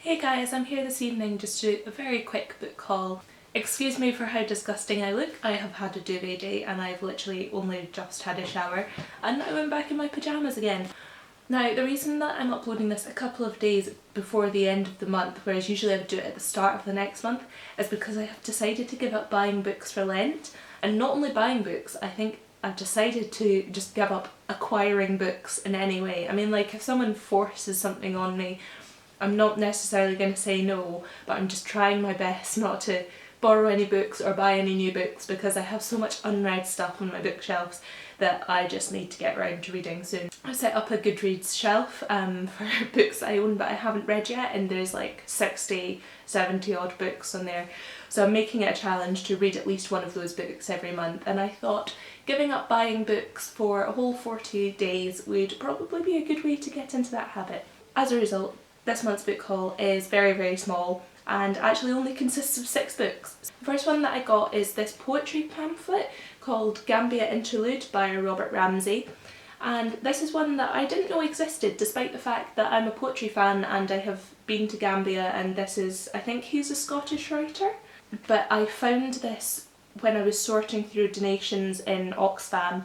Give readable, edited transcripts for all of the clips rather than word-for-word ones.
Hey guys, I'm here this evening just to do a very quick book haul. Excuse me for how disgusting I look. I have had a duvet day and I've literally only just had a shower and I went back in my pyjamas again. Now, the reason that I'm uploading this a couple of days before the end of the month, whereas usually I would do it at the start of the next month, is because I have decided to give up buying books for Lent. And not only buying books, I think I've decided to just give up acquiring books in any way. I mean, like, if someone forces something on me, I'm not necessarily going to say no, but I'm just trying my best not to borrow any books or buy any new books because I have so much unread stuff on my bookshelves that I just need to get around to reading soon. I set up a Goodreads shelf for books I own but I haven't read yet, and there's like 60, 70 odd books on there. So I'm making it a challenge to read at least one of those books every month, and I thought giving up buying books for a whole 40 days would probably be a good way to get into that habit. As a result, this month's book haul is very, very small and actually only consists of 6 books. The first one that I got is this poetry pamphlet called Gambia Interlude by Robert Ramsay, and this is one that I didn't know existed despite the fact that I'm a poetry fan and I have been to Gambia, and this is, I think he's a Scottish writer, but I found this when I was sorting through donations in Oxfam.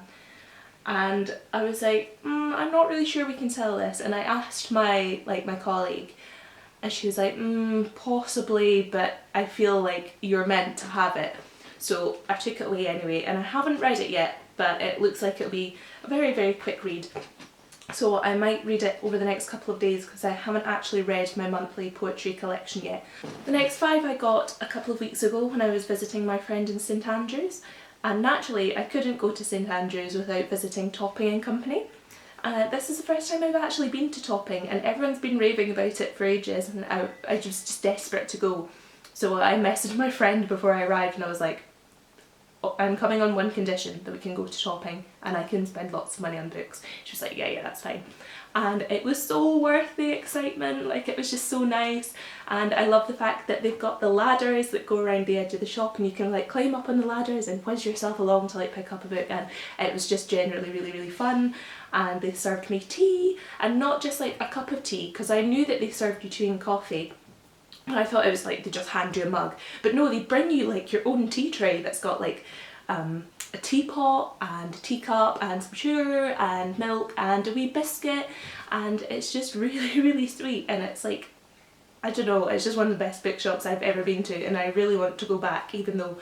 And I was like, I'm not really sure we can sell this, and I asked my colleague and she was like, possibly, but I feel like you're meant to have it. So I took it away anyway, and I haven't read it yet, but it looks like it'll be a very, very quick read. So I might read it over the next couple of days because I haven't actually read my monthly poetry collection yet. The next 5 I got a couple of weeks ago when I was visiting my friend in St Andrews. And naturally, I couldn't go to St Andrews without visiting Topping and Company. This is the first time I've actually been to Topping, and everyone's been raving about it for ages, and I was just desperate to go. So I messaged my friend before I arrived and I was like, oh, I'm coming on one condition, that we can go to Topping and I can spend lots of money on books. She was like, yeah, that's fine. And it was so worth the excitement, like it was just so nice. And I love the fact that they've got the ladders that go around the edge of the shop and you can like climb up on the ladders and whiz yourself along to like pick up a book, and it was just generally really, really fun. And they served me tea, and not just like a cup of tea, because I knew that they served you tea and coffee. And I thought it was like they just hand you a mug, but no, they bring you like your own tea tray that's got like a teapot and a teacup and some sugar and milk and a wee biscuit, and it's just really, really sweet. And it's like, I don't know, it's just one of the best bookshops I've ever been to, and I really want to go back even though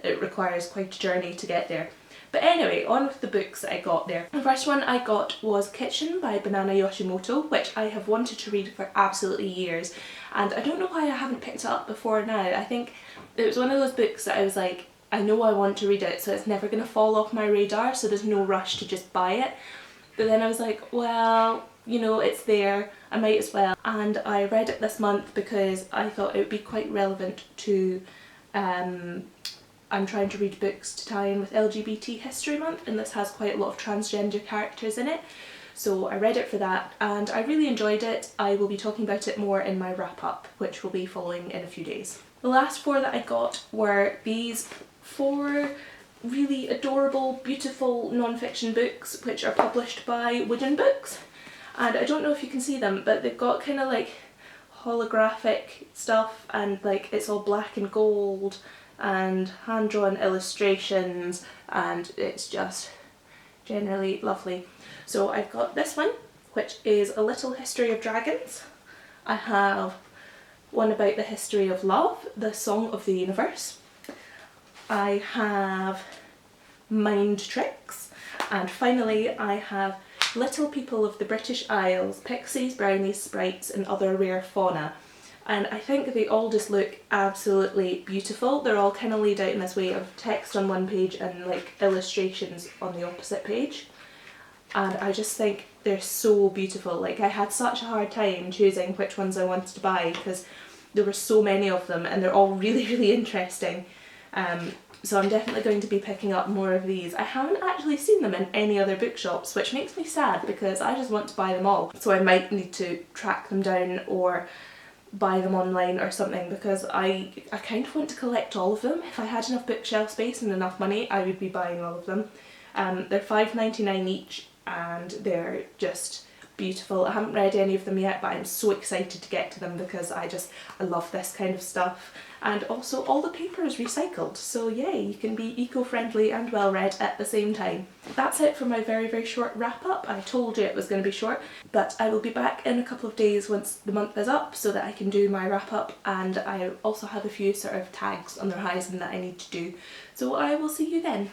it requires quite a journey to get there. But anyway, on with the books that I got there. The first one I got was Kitchen by Banana Yoshimoto, which I have wanted to read for absolutely years, and I don't know why I haven't picked it up before now. I think it was one of those books that I was like, I know I want to read it, so it's never going to fall off my radar, so there's no rush to just buy it. But then I was like, well, you know, it's there, I might as well. And I read it this month because I thought it would be quite relevant to I'm trying to read books to tie in with LGBT History Month, and this has quite a lot of transgender characters in it. So I read it for that and I really enjoyed it. I will be talking about it more in my wrap up, which will be following in a few days. The last 4 that I got were these 4 really adorable, beautiful non-fiction books which are published by Wooden Books. And I don't know if you can see them, but they've got kind of like holographic stuff, and like it's all black and gold and hand-drawn illustrations, and it's just generally lovely. So I've got this one, which is A Little History of Dragons. I have one about the history of love, The Song of the Universe. I have Mind Tricks, and finally I have Little People of the British Isles, Pixies, Brownies, Sprites and Other Rare Fauna. And I think they all just look absolutely beautiful. They're all kind of laid out in this way of text on one page and like illustrations on the opposite page. And I just think they're so beautiful. Like, I had such a hard time choosing which ones I wanted to buy because there were so many of them and they're all really, really interesting. So I'm definitely going to be picking up more of these. I haven't actually seen them in any other bookshops, which makes me sad because I just want to buy them all. So I might need to track them down or buy them online or something, because I kind of want to collect all of them. If I had enough bookshelf space and enough money, I would be buying all of them. They're $5.99 each and they're just beautiful. I haven't read any of them yet, but I'm so excited to get to them because I love this kind of stuff. And also all the paper is recycled, so yay, you can be eco-friendly and well read at the same time. That's it for my very, very short wrap up. I told you it was going to be short, but I will be back in a couple of days once the month is up so that I can do my wrap up, and I also have a few sort of tags on the horizon that I need to do. So I will see you then.